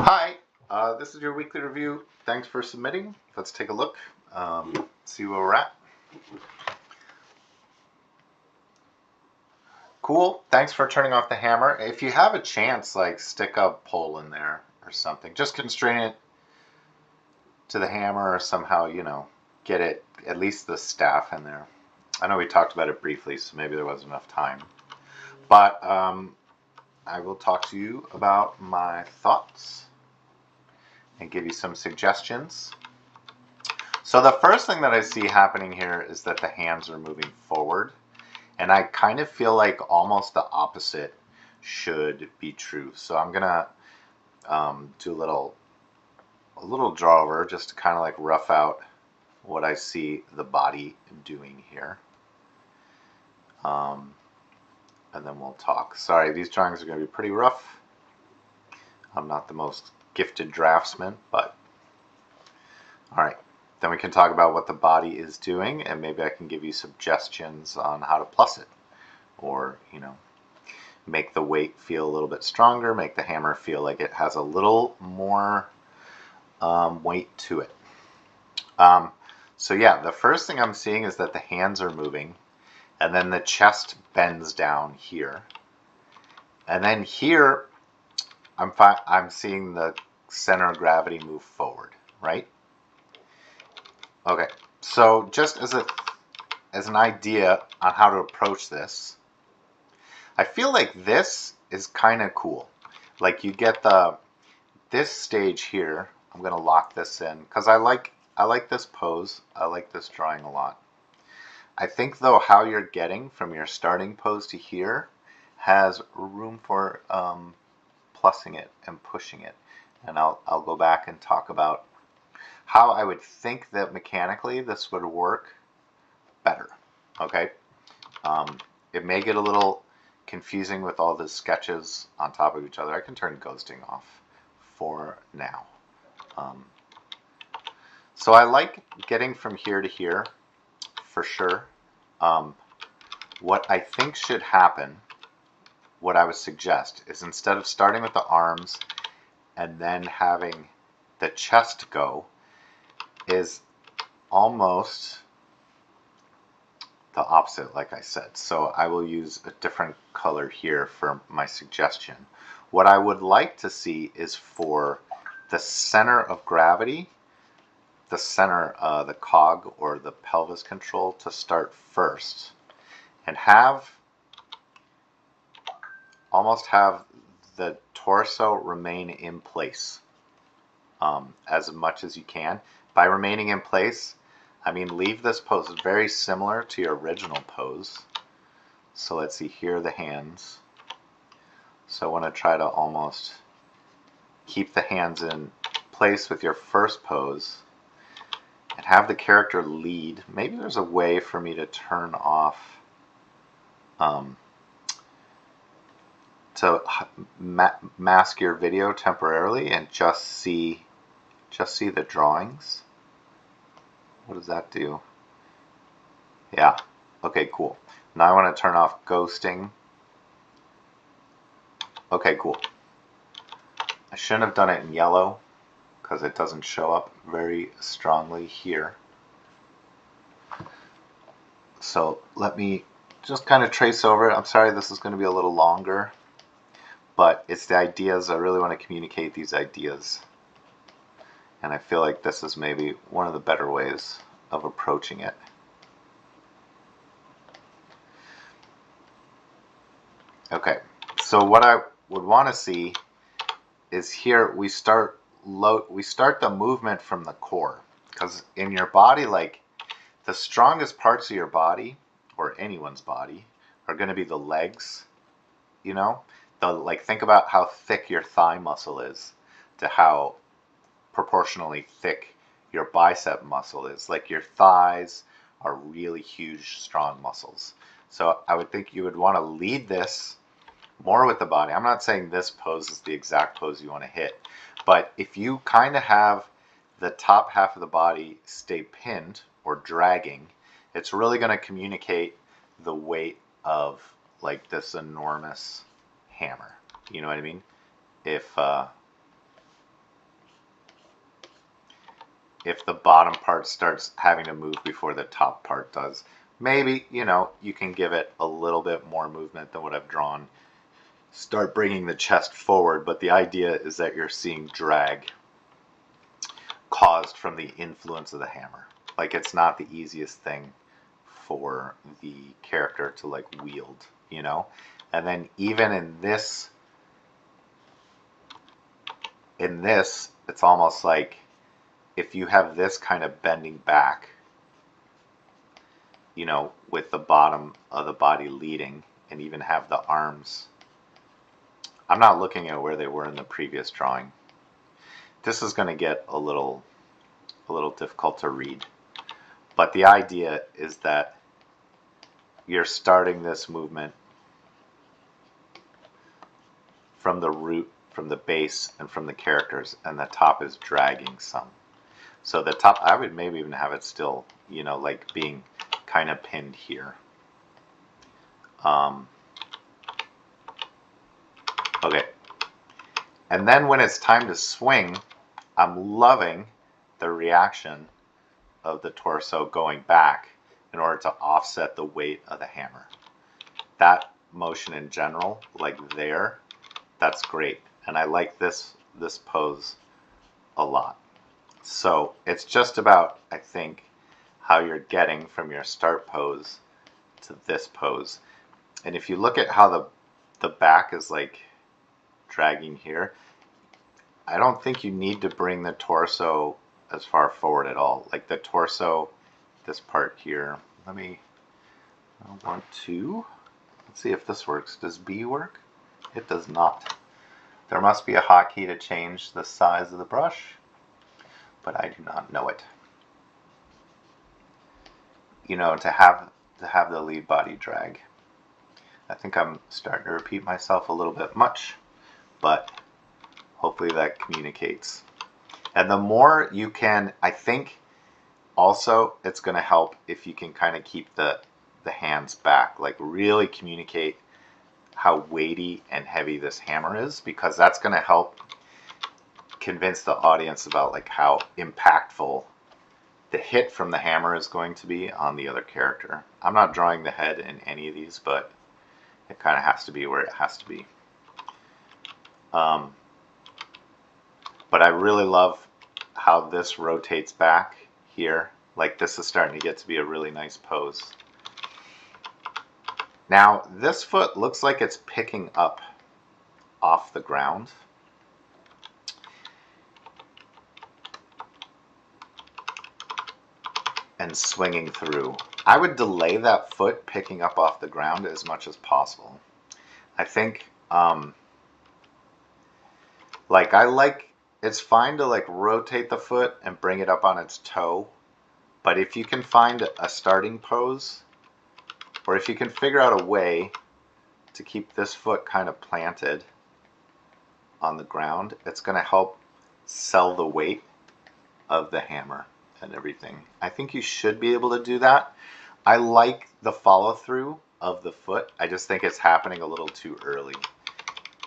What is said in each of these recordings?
Hi, this is your weekly review. Thanks for submitting. Let's take a look, see where we're at. Cool. Thanks for turning off the hammer. If you have a chance, like stick a pole in there or something. Just constrain it to the hammer or somehow, get it, at least the staff in there. I know we talked about it briefly, so maybe there wasn't enough time. But I will talk to you about my thoughts and give you some suggestions. So the first thing that I see happening here is that the hands are moving forward, and I kind of feel like almost the opposite should be true. So I'm gonna do a little draw over just to kind of like rough out what I see the body doing here, and then we'll talk. Sorry, these drawings are going to be pretty rough. I'm not the most gifted draftsman, but all right. Then we can talk about what the body is doing, and maybe I can give you suggestions on how to plus it, or make the weight feel a little bit stronger, make the hammer feel like it has a little more weight to it. So yeah, the first thing I'm seeing is that the hands are moving, and then the chest bends down here, and then here I'm seeing the center of gravity move forward, right? Okay, so just as an idea on how to approach this, I feel like this is kind of cool. Like you get this stage here. I'm gonna lock this in because I like this pose. I like this drawing a lot. I think though how you're getting from your starting pose to here has room for plussing it and pushing it, and I'll go back and talk about how I would think that mechanically this would work better. Okay, it may get a little confusing with all the sketches on top of each other. I can turn ghosting off for now. So I like getting from here to here for sure. What I think should happen, what I would suggest, is instead of starting with the arms and then having the chest go, is almost the opposite, like I said. So I will use a different color here for my suggestion. What I would like to see is for the center of gravity, the center, the cog or the pelvis control to start first, and almost have the torso remain in place as much as you can. By remaining in place, I mean leave this pose very similar to your original pose. So let's see, here are the hands. So I want to try to almost keep the hands in place with your first pose and have the character lead. Maybe there's a way for me to turn off to mask your video temporarily and just see the drawings. What does that do? Yeah. Okay, cool. Now I want to turn off ghosting. Okay, cool. I shouldn't have done it in yellow because it doesn't show up very strongly here. So let me just kind of trace over it. I'm sorry this is going to be a little longer, but it's the ideas. I really want to communicate these ideas. And I feel like this is maybe one of the better ways of approaching it. Okay, so what I would want to see is here we start the movement from the core, because in your body, like the strongest parts of your body or anyone's body are going to be the legs. Like think about how thick your thigh muscle is to how proportionally thick your bicep muscle is. Like your thighs are really huge, strong muscles. So I would think you would want to lead this more with the body. I'm not saying this pose is the exact pose you want to hit, but if you kind of have the top half of the body stay pinned or dragging, it's really going to communicate the weight of like this enormous hammer. You know what I mean? If if the bottom part starts having to move before the top part does. Maybe, you know, you can give it a little bit more movement than what I've drawn. Start bringing the chest forward, but the idea is that you're seeing drag caused from the influence of the hammer. Like, it's not the easiest thing for the character to like wield, you know? And then even in this, it's almost like if you have this kind of bending back, you know, with the bottom of the body leading, and even have the arms. I'm not looking at where they were in the previous drawing. This is going to get a little difficult to read. But the idea is that you're starting this movement from the root, from the base, and from the characters, and the top is dragging some. So the top, I would maybe even have it still, you know, like being kind of pinned here. Okay. And then when it's time to swing, I'm loving the reaction of the torso going back in order to offset the weight of the hammer. That motion in general, like there, that's great. And I like this pose a lot. So it's just about, I think, how you're getting from your start pose to this pose. And if you look at how the back is like dragging here, I don't think you need to bring the torso as far forward at all. Like the torso, this part here, I want to, let's see if this works. Does B work? It does not. There must be a hotkey to change the size of the brush, but I do not know it. You know, to have the lead body drag. I think I'm starting to repeat myself a little bit much, but hopefully that communicates. And the more you can, I think also it's going to help if you can kind of keep the hands back, like really communicate how weighty and heavy this hammer is, because that's going to help convince the audience about like how impactful the hit from the hammer is going to be on the other character. I'm not drawing the head in any of these, but it kind of has to be where it has to be. But I really love how this rotates back here. Like this is starting to get to be a really nice pose. Now this foot looks like it's picking up off the ground. And swinging through. I would delay that foot picking up off the ground as much as possible. I think it's fine to like rotate the foot and bring it up on its toe, but if you can find a starting pose, or if you can figure out a way to keep this foot kind of planted on the ground, it's going to help sell the weight of the hammer and everything. I think you should be able to do that. I like the follow through of the foot. I just think it's happening a little too early.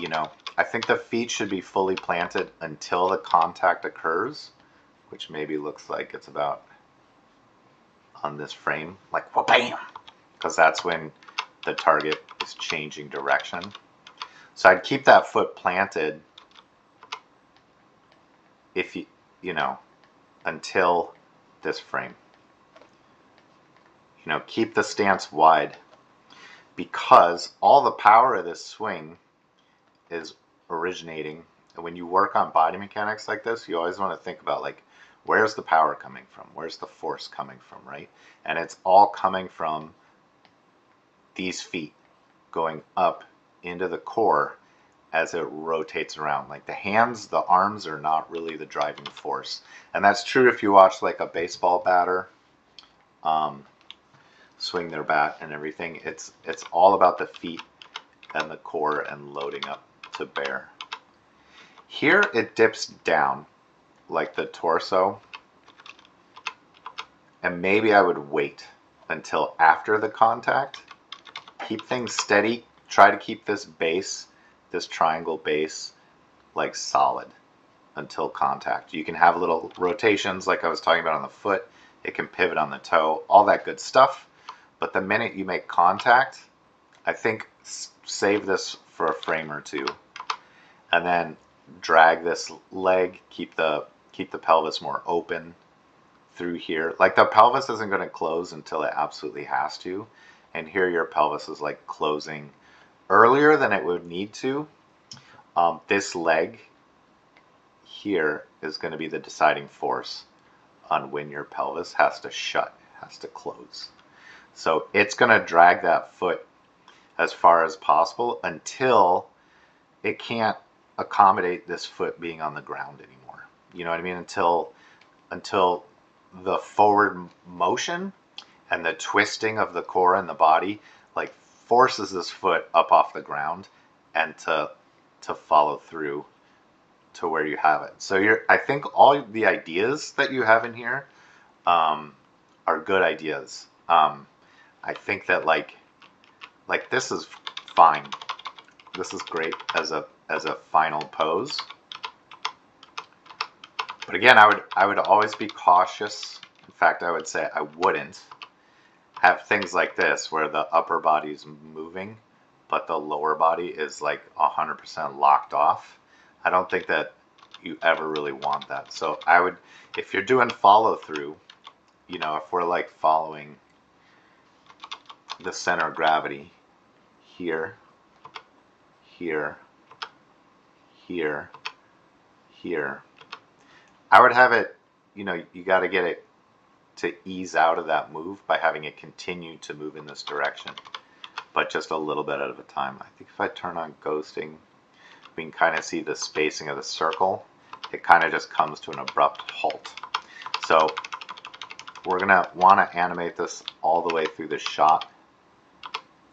You know, I think the feet should be fully planted until the contact occurs, which maybe looks like it's about on this frame, like wha-bam, because that's when the target is changing direction. So I'd keep that foot planted if you know, until this frame. You know, keep the stance wide, because all the power of this swing is originating. And when you work on body mechanics like this, you always want to think about like, where's the power coming from? Where's the force coming from, right? And it's all coming from these feet going up into the core as it rotates around. Like the hands, the arms are not really the driving force. And that's true if you watch like a baseball batter swing their bat and everything. It's all about the feet and the core and loading up to bear. Here it dips down like the torso, and maybe I would wait until after the contact. Keep things steady. Try to keep this base, this triangle base, like solid. until contact. You can have little rotations like I was talking about on the foot. It can pivot on the toe, all that good stuff. But the minute you make contact, I think save this for a frame or two, and then drag this leg, keep the pelvis more open through here. Like the pelvis isn't going to close until it absolutely has to, and here your pelvis is like closing earlier than it would need to. This leg here is going to be the deciding force on when your pelvis has to shut, has to close. So it's going to drag that foot as far as possible until it can't accommodate this foot being on the ground anymore. You know what I mean? Until the forward motion and the twisting of the core and the body like forces this foot up off the ground and to follow through to where you have it. So I think all the ideas that you have in here are good ideas. I think that like this is fine. This is great as a final pose. But again, I would always be cautious. In fact, I would say I wouldn't have things like this where the upper body is moving, but the lower body is like 100% locked off. I don't think that you ever really want that. So I would, if you're doing follow through, you know, if we're like following the center of gravity here, here, here, here, I would have it, you know, you got to get it to ease out of that move by having it continue to move in this direction, but just a little bit at a time. I think if I turn on ghosting, we can kind of see the spacing of the circle. It kind of just comes to an abrupt halt. So we're going to want to animate this all the way through the shot.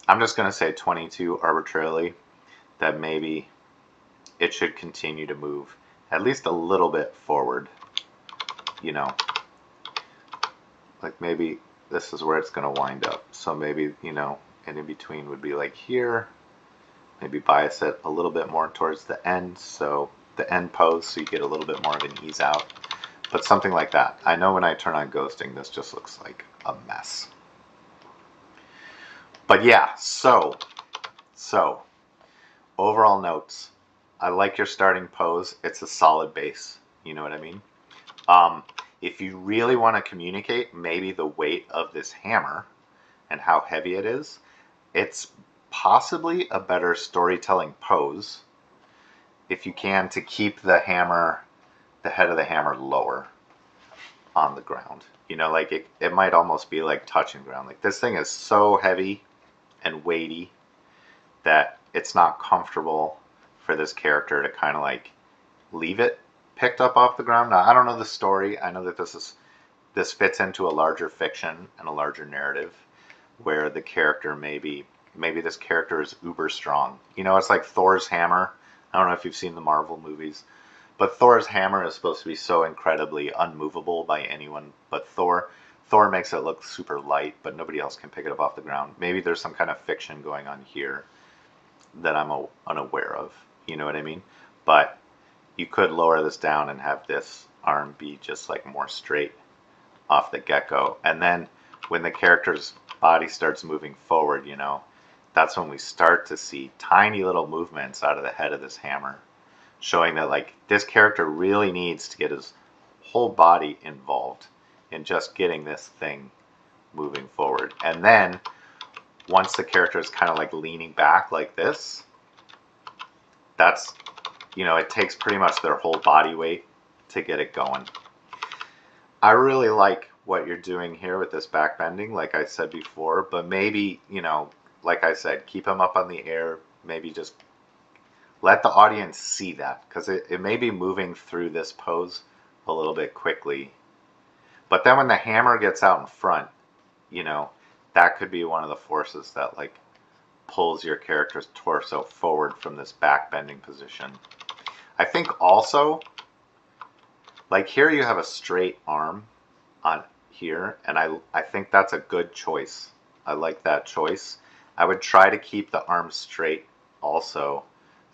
I'm just going to say 22 arbitrarily, that maybe it should continue to move at least a little bit forward, you know, like maybe this is where it's going to wind up. So maybe, you know, and in between would be like here, maybe bias it a little bit more towards the end, so the end pose, so you get a little bit more of an ease out, but something like that. I know when I turn on ghosting, this just looks like a mess. But yeah, so overall notes, I like your starting pose. It's a solid base, you know what I mean? If you really want to communicate maybe the weight of this hammer and how heavy it is, it's possibly a better storytelling pose if you can, to keep the hammer, the head of the hammer lower on the ground. You know, like it might almost be like touching ground. Like this thing is so heavy and weighty that it's not comfortable for this character to kind of like leave it picked up off the ground. Now, I don't know the story. I know that this fits into a larger fiction and a larger narrative where the character maybe this character is uber strong. You know, it's like Thor's hammer. I don't know if you've seen the Marvel movies, but Thor's hammer is supposed to be so incredibly unmovable by anyone but Thor. Thor makes it look super light, but nobody else can pick it up off the ground. Maybe there's some kind of fiction going on here that I'm unaware of. You know what I mean? But you could lower this down and have this arm be just like more straight off the get-go. And then when the character's body starts moving forward, you know, that's when we start to see tiny little movements out of the head of this hammer, showing that like this character really needs to get his whole body involved in just getting this thing moving forward. And then once the character is kind of like leaning back like this, that's, you know, it takes pretty much their whole body weight to get it going. I really like what you're doing here with this back bending, like I said before, but maybe, you know, like I said, keep them up on the air, maybe just let the audience see that, because it may be moving through this pose a little bit quickly. But then when the hammer gets out in front, you know, that could be one of the forces that like pulls your character's torso forward from this back bending position. I think also, like here you have a straight arm on here, and I think that's a good choice. I like that choice. I would try to keep the arm straight also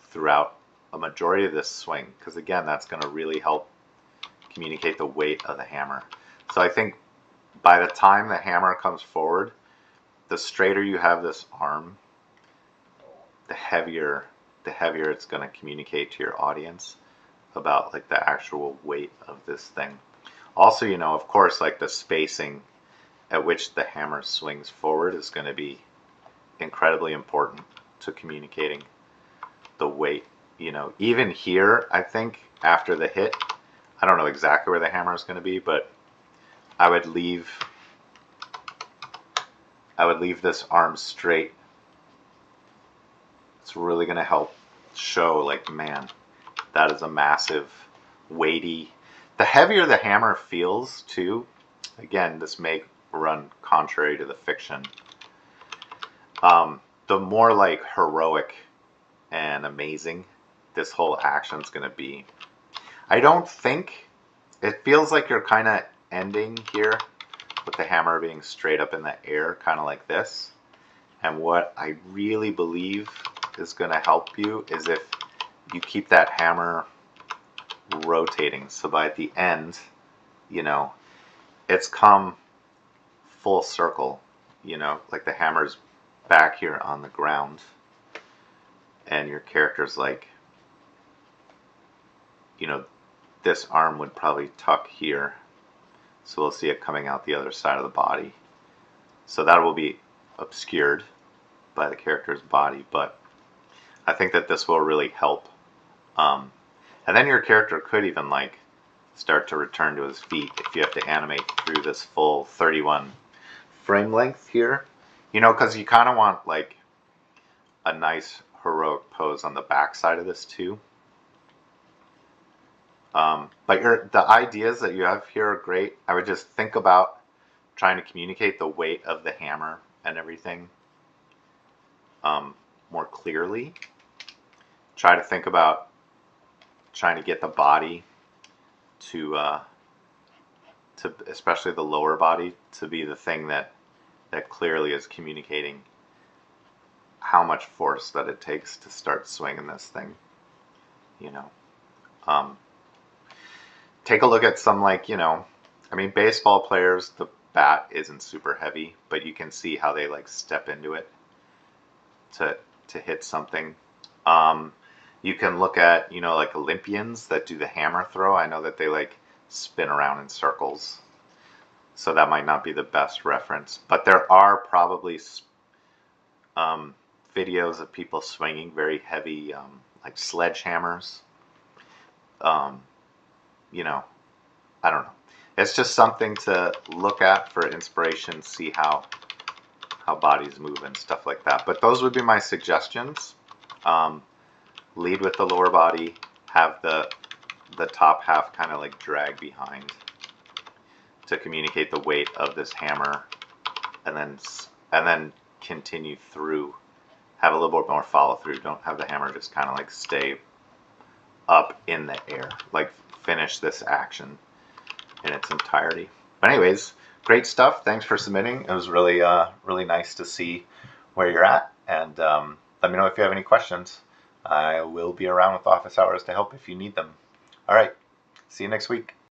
throughout a majority of this swing, because again, that's going to really help communicate the weight of the hammer. So I think by the time the hammer comes forward, the straighter you have this arm, the heavier it's going to communicate to your audience about like the actual weight of this thing. Also, you know, of course, like the spacing at which the hammer swings forward is going to be incredibly important to communicating the weight. You know, even here, I think after the hit, I don't know exactly where the hammer is going to be, but I would leave this arm straight. It's really going to help show like, man, that is a massive, weighty. The heavier the hammer feels too, again, this may run contrary to the fiction, the more like heroic and amazing this whole action is going to be. I don't think, it feels like you're kind of ending here with the hammer being straight up in the air, kind of like this. And what I really believe is going to help you is if you keep that hammer rotating. So by the end, you know, it's come full circle, you know, like the hammer's back here on the ground and your character's like, you know, this arm would probably tuck here. So we'll see it coming out the other side of the body. So that will be obscured by the character's body, but I think that this will really help. And then your character could even like start to return to his feet if you have to animate through this full 31 frame length here. You know, because you kind of want like a nice heroic pose on the back side of this too. But the ideas that you have here are great. I would just think about trying to communicate the weight of the hammer and everything more clearly. Try to think about trying to get the body to especially the lower body, to be the thing that clearly is communicating how much force that it takes to start swinging this thing. You know, take a look at some, like, you know, I mean, baseball players, the bat isn't super heavy, but you can see how they like step into it to hit something. You can look at, you know, like Olympians that do the hammer throw. I know that they like spin around in circles, so that might not be the best reference, but there are probably videos of people swinging very heavy, like sledgehammers. You know, I don't know. It's just something to look at for inspiration, see how bodies move and stuff like that. But those would be my suggestions. Lead with the lower body, have the top half kind of like drag behind to communicate the weight of this hammer, and then continue through. Have a little bit more follow through. Don't have the hammer just kind of like stay up in the air. Like, finish this action in its entirety. But anyways, great stuff. Thanks for submitting. It was really really nice to see where you're at, and let me know if you have any questions. I will be around with office hours to help if you need them. All right, see you next week.